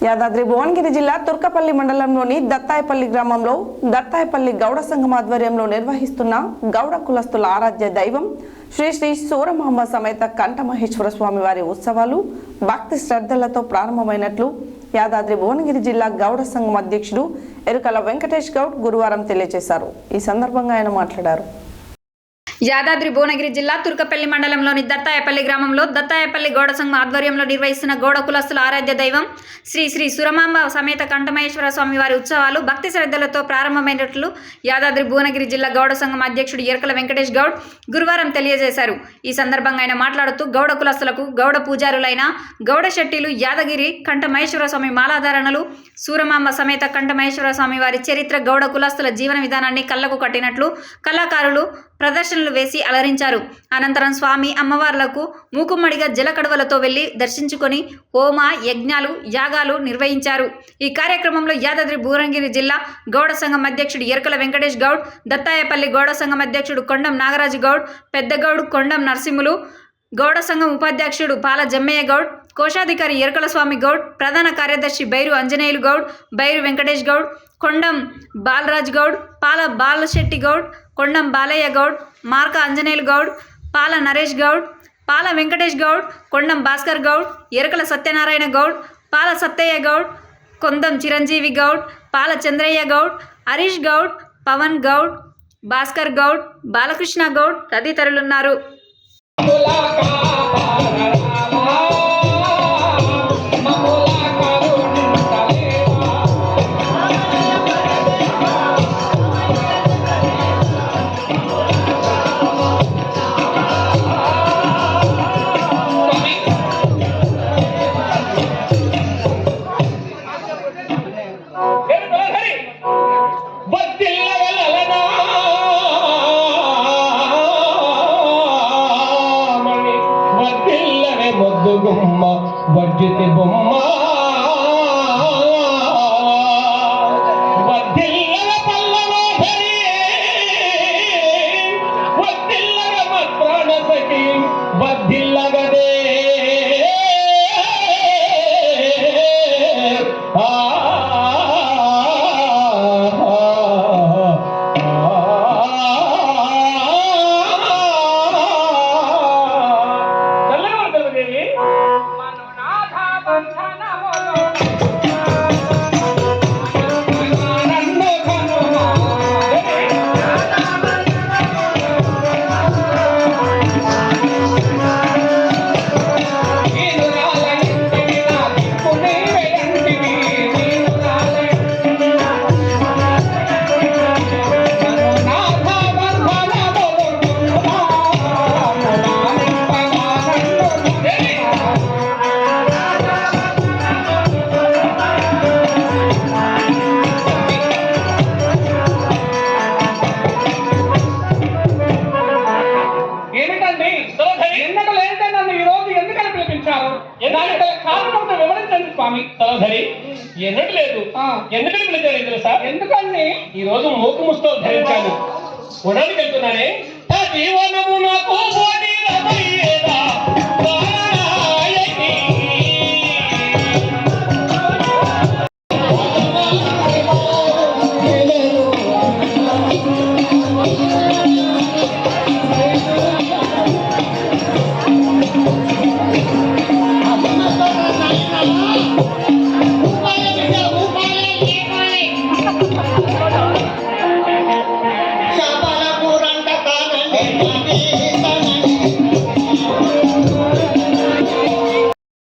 యాదాద్రి భువనగిరి జిల్లా తుర్కపల్లి మండలంలోని దత్తాయపల్లి గ్రామంలో దత్తాయపల్లి గౌడ సంఘం ఆధ్వర్యంలో నిర్వహిస్తున్న గౌడ కులస్తుల ఆరాధ్య దైవం శ్రీ శ్రీ సూరమాంబ సమేత కంఠమహేశ్వర స్వామి వారి ఉత్సవాలు భక్తి శ్రద్ధలతో ప్రారంభమైనట్లు యాదాద్రి భువనగిరి జిల్లా గౌడ సంఘం అధ్యక్షుడు ఎరుకల వెంకటేష్ గౌడ్ గురువారం తెలియజేశారు. ఈ సందర్భంగా ఆయన మాట్లాడారు. యాదాద్రి భువనగిరి జిల్లా తుర్కపల్లి మండలంలోని దత్తాయపల్లి గ్రామంలో దత్తాయపల్లి గౌడ సంఘం ఆధ్వర్యంలో నిర్వహిస్తున్న గౌడ కులస్తుల ఆరాధ్య దైవం శ్రీ శ్రీ సూరమాంబ సమేత కంఠమహేశ్వర స్వామి వారి ఉత్సవాలు భక్తి శ్రద్ధలతో ప్రారంభమైనట్లు యాదాద్రి భువనగిరి జిల్లా గౌడ సంఘం అధ్యక్షుడు ఎరుకల వెంకటేష్ గౌడ్ గురువారం తెలియజేశారు. ఈ సందర్భంగా ఆయన మాట్లాడుతూ గౌడ కులస్తులకు గౌడ పూజారులైన గౌడ శెట్టిలు యాదగిరి కంఠమహేశ్వర స్వామి మాలాధారణలు సూరమాంబ సమేత కంఠమహేశ్వర స్వామి వారి చరిత్ర గౌడ కులస్తుల జీవన విధానాన్ని కళ్ళకు కట్టినట్లు కళాకారులు ప్రదర్శనలు వేసి అలరించారు. అనంతరం స్వామి అమ్మవార్లకు మూకుమ్మడిగా జలకడవలతో వెళ్లి దర్శించుకొని హోమ యజ్ఞాలు యాగాలు నిర్వహించారు. ఈ కార్యక్రమంలో యాదాద్రి భువనగిరి జిల్లా గౌడ సంఘం అధ్యక్షుడు ఎరుకల వెంకటేష్ గౌడ్, దత్తాయపల్లి గౌడ సంఘం అధ్యక్షుడు కొండం నాగరాజు గౌడ్, పెద్దగౌడ్ కొండం నరసింహులు, గౌడ సంఘం ఉపాధ్యక్షుడు పాల జమ్మయ్య గౌడ్, కోశాధికారి ఎరుకల స్వామి గౌడ్, ప్రధాన కార్యదర్శి బైరు అంజనేయులు గౌడ్, బైరు వెంకటేష్ గౌడ్, కొండం బాలరాజ్ గౌడ్, పాల బాలశెట్టి గౌడ్, కొండం బాలయ్య గౌడ్, మార్క అంజనేయులు గౌడ్, పాల నరేష్ గౌడ్, పాల వెంకటేష్ గౌడ్, కొండం భాస్కర్ గౌడ్, ఎరుకల సత్యనారాయణ గౌడ్, పాల సత్తయ్య గౌడ్, కొందం చిరంజీవి గౌడ్, పాల చంద్రయ్య గౌడ్, హరీష్ గౌడ్, పవన్ గౌడ్, భాస్కర్ గౌడ్, బాలకృష్ణ గౌడ్ తదితరులున్నారు. వజ్జితి బొమ్మ వద్దిల్లవ పల్లవోధరి వద్దిల్లవ మత్ప్రాణసఖి వద్దిల్లగదే ఎన్నట్టు లేదు. ఎందుకని పిలిచారు తెలుసా? ఎందుకండి ఈ రోజు మూకు ముస్తూ ధరించాను. ఉడానికి వెళ్తున్నానే జీవనము నాకు